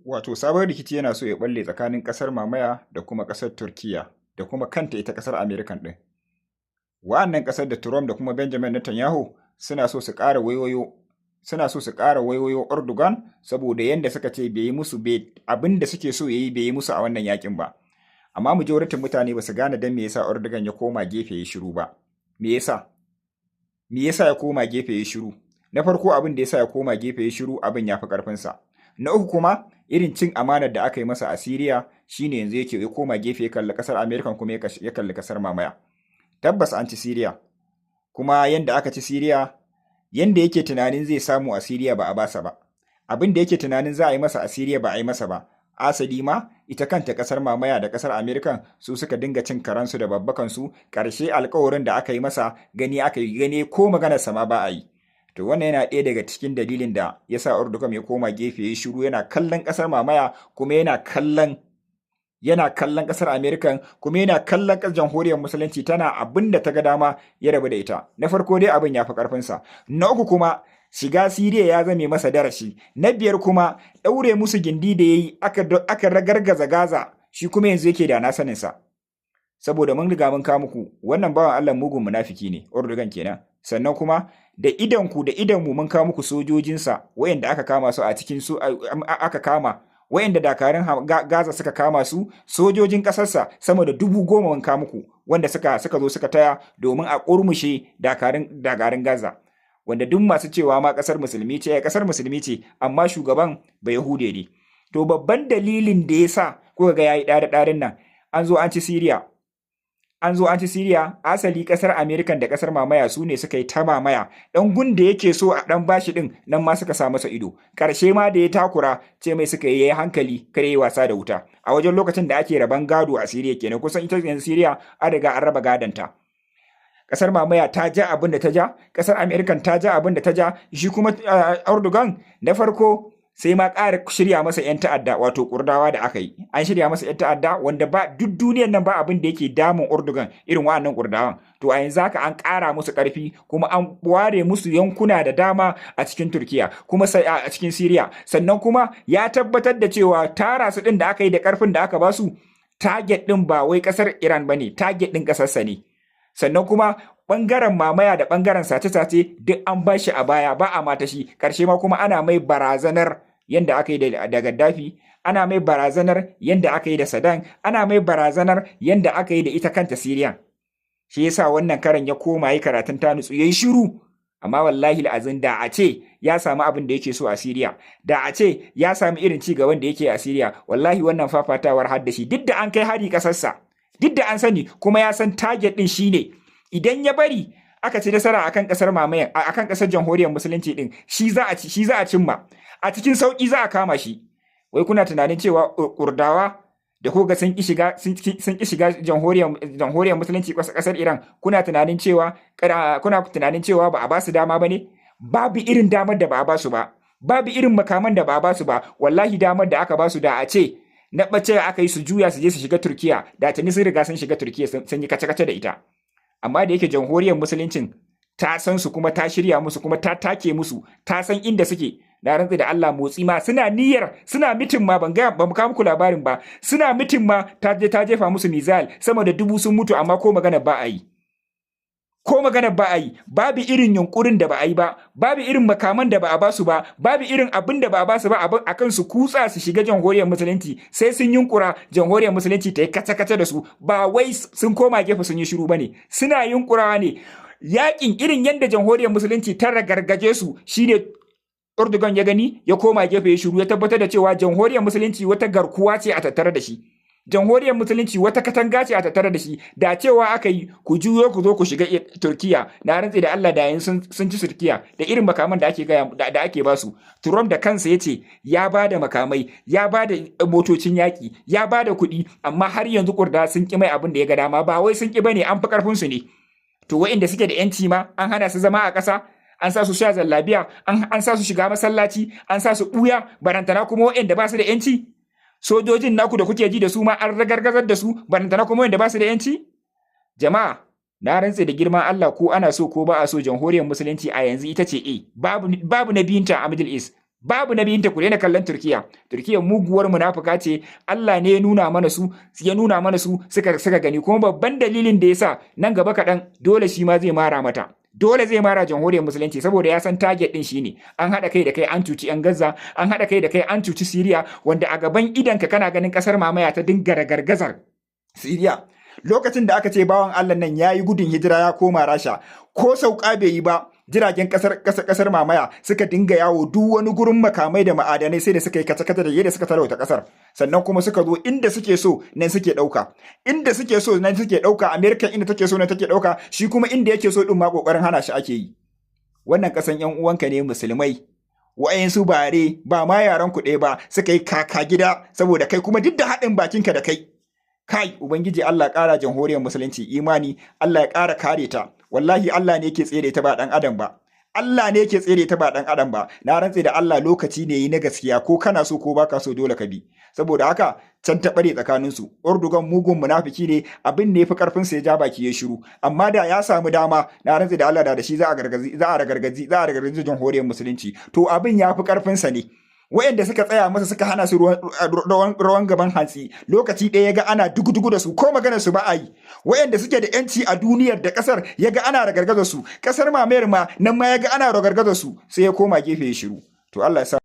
Wato sabon rikici yana so ya balle tsakanin kasar mamaya da kuma kasar Turkiya da kuma kanta ita kasar Amerikan din. Wa'annan kasar da Trump da kuma Benjamin Netanyahu suna so su ƙara waiwayo Erdogan saboda yanda suka ce bai yi musu abin da suke so yayi bai yi musu a wannan yakin ba. Amma majoritin mutane ba su gane dan me yasa Erdogan ya koma gefe ya shiru ba. Me yasa? Me yasa ya koma gefe ya shiru? Na farko abin da yasa ya koma gefe ya shiru abin ya fi ƙarfinsa. Na uku kuma irin cin amanar da aka yi masa a Siriya shine yanzu yake ya koma gefe ya kalli kasar Amerikan kuma ya kalli kasar mamaya. Tabbas an ci Siriya. Kuma yanda aka ci Siriya, yanda yake tunanin zai samu a Siriya ba a basa ba. Abin da yake tunanin za a yi masa a Siriya ba a yi masa ba. Asali ma ita kanta kasar mamaya da kasar Amerikan su suka dinga cin karansu da babbakansu, ƙarshe alkawarin da aka yi masa gani ko maganar sama ba a yi. To wannan yana ɗaya daga cikin dalilin da ya sa Erdogan ya koma gefe ya shiru yana kallon ƙasar mamaya kuma yana kallon ƙasar Amerikan kuma yana kallon ƙasar jamhuriyar musulunci tana abin da ta ga dama ya rabu da ita. Na farko dai abin ya fi ƙarfinsa. Na uku kuma shiga Siriya ya zame masa darasi. Na biyar kuma ɗaure musu gindi da ya yi aka ragargaza Gaza shi kuma yanzu yake da na saninsa. Saboda mun riga mun kawo muku wannan bawan Allah mugun munafiki ne Erdogan kenan. Sannan kuma da idanmu mun kawo muku sojojinsa wayanda aka kama su a cikin su aka kama wayanda dakarun Gaza suka kama su sojojin kasarsa sama da 10,000 mun kawo muku wanda suka zo suka taya domin a kurmushe dakarun Gaza wanda duk masu cewa ma kasar musulmi ce amma shugaban ba Yahude ne. To babban dalilin da yasa kuka ga yayi ɗarin nan an zo an ci Siriya asali kasar Amerikan da kasar mamaya su ne suka yi ta mamaya dan gun da yake so a dan bashi din nan ma suka sa masa ido karshe ma da ya takura ce mai suka yi hankali kare wasa da wuta a wajen lokacin da ake raban gado a Siriya kenan kusan ita yanzu Siriya an riga an raba gadanta. Kasar mamaya ta ja abin da ta ja, kasar Amerikan ta ja abin da ta ja, shi kuma Erdogan na farko sai ma ƙara shirya masa 'yan ta'adda wato Kurdawa da aka yi. An shirya masa 'yan ta'adda wanda ba duk duniyar nan ba abin da yake damun Erdogan irin wa'annan Kurdawan. To a yanzu haka an ƙara musu ƙarfi kuma an ware musu yankuna da dama a cikin Turkiya kuma sai a cikin Siriya. Sannan kuma ya tabbatar da cewa tara su ɗin da aka yi da ƙarfin da aka ba su target ɗin ba wai ƙasar Iran ba ne, target ɗin ƙasarsa ne. Sannan kuma ɓangaren mamaya da ɓangaren sace-sace duk an ba shi a baya ba a mata shi ƙarshe ma kuma ana mai barazanar yanda aka yi da Gaddafi, ana mai barazanar yanda aka yi da Saddam, ana mai barazanar yanda aka yi da ita kanta Siriya. Shi yasa wannan karan ya koma yi karatun ta nutsu yayi shiru. Amma wallahi al'azin da a ce ya samu abin da yake so a Siriya, da a ce ya samu irin ci gaban da yake a Siriya, wallahi wannan fafatawar har da shi duk da an kai hari kasarsa, duk da an sani kuma ya san target din shine idan ya bari aka ci nasara akan kasar mamayan akan kasar jamhuriyar musulunci din shi za a cimma a cikin sauki za a kama shi. Wai kuna tunanin cewa Kurdawa da koga sun ki shiga jamhuriyar musulunci kasar Iran kuna tunanin cewa ba a ba su dama bane? Babu irin damar da ba a ba su ba, babu irin makaman da ba a ba su ba. Wallahi damar da aka ba su da a ce na bace aka yi su juya su je su shiga Turkiya da tuni sun riga sun shiga Turkiya sun yi kace-kace da ita. Amma da yake jamhuriyar musuluncin ta san su kuma ta shirya musu kuma ta take musu ta san inda suke, na rantsi da Allah motsi ma suna mitin ma ba mu kawo muku labarin ba, suna mitin ma ta jefa musu mizal sama da 1000 sun mutu amma ko magana ba a yi. Babu irin yunkurin da ba a yi ba, babu irin makaman da ba a basu ba, babu irin abin da ba a basu ba akan su kutsa su shiga jamhuriyar musulunci sai sun yunkura jamhuriyar musulunci ta yi kace-kace da su, ba wai sun koma gefe sun yi shiru bane, suna yunkurawa ne. Yakin irin yadda jamhuriyar musulunci ta ragargaje su shine Erdogan ya gani ya koma gefe ya shiru ya tabbatar da cewa jamhuriyar musulunci wata garkuwa ce a tattare da shi. Jamhuriyar musulunci wata katanga ce a tattare da shi, da cewa aka yi ku juyo ku zo ku shiga Turkiya, na rantsi da Allah da yanzu sun ci Turkiya da irin makaman da ake ba su. Trump da kansa yace ya ba da makamai, ya ba da motocin yaki, ya ba da kuɗi, amma har yanzu Kurda sun ki mai abin da ya ga dama, ba wai sun ki bane, an fi karfin su ne. To waɗanda suke da yanci ma an hana su zama a ƙasa, an sa su sha zallabiya, an sa su shiga masallaci, an sa su ɓuya, barantana kuma waɗanda ba su da yanci. Sojojin naku da kuke ji da su ma an ragargazar da su, barantana kuma waɗanda ba su da yanci. Jama'a, na rantse da girman Allah ko ana so ko ba a so jamhuriyar musulunci a yanzu ita ce babu na biyunta a Middle East. babu nabiyinta. Ku daina kallon Turkiya muguwar munafuka ce. Allah ne ya nuna mana su suka gani, kuma babban dalilin da yasa nan gaba kaɗan dole shi ma zai mara mata, dole zai mara jamhuriyar musulunci, saboda ya san target din shine an haɗa kai da kai an cuci yan Gaza, an haɗa kai da kai an cuci Syria, wanda a gaban idanka kana ganin kasar mamaya ta dinga ragargazar Syria. Lokacin da aka ce bawan Allah nan yayi gudun hijira ya koma Rasha, ko sauka bai yi ba, jiragen kasar mamaya suka dinga yawo duk wani gurin makamai da ma'adanai, sai da suka yi kace-kace da yadda suka talauta kasar, sannan kuma suka zo inda suke so nan suke dauka, America inda take so nan take dauka, shi kuma inda yake so din ma kokarin hana shi ake yi. Wannan kasan yan uwanka ne musulmai, wa'ayensu bare ba ma yaran ku ɗaya ba, suka yi kaka gida saboda kai, kuma duk da haɗin bakinka da kai ubangiji Allah ya ƙara jamhuriyar musulunci imani, Allah ya ƙara kare ta. Wallahi Allah ne yake tsere ta ba dan adam ba, Allah ne yake tsere ta ba dan adam ba. Na rantse da Allah lokaci ne yi na gaskiya, ko kana so ko baka so dole ka bi. Saboda haka can ta bare tsakanin su. Erdogan mugun munafiki ne, abin ne fi karfin sa ya ja baki ya shiru, amma da ya samu dama na rantse da Allah da shi za a ragargazi jamhuriyar musulunci. To abin ya fi karfin sa ne. Wayanda suka tsaya masa suka hana su rawan gaban hantsi, lokaci ɗaya ya ga ana dugu-dugu da su, ko maganar su ba a yi. Wayanda suke da yanci a duniyar da kasar ya ga ana ragargaza su, kasar mamayar ma nan ma ya ga ana ragargaza su, sai ya koma gefe ya shiru. To Allah ya sa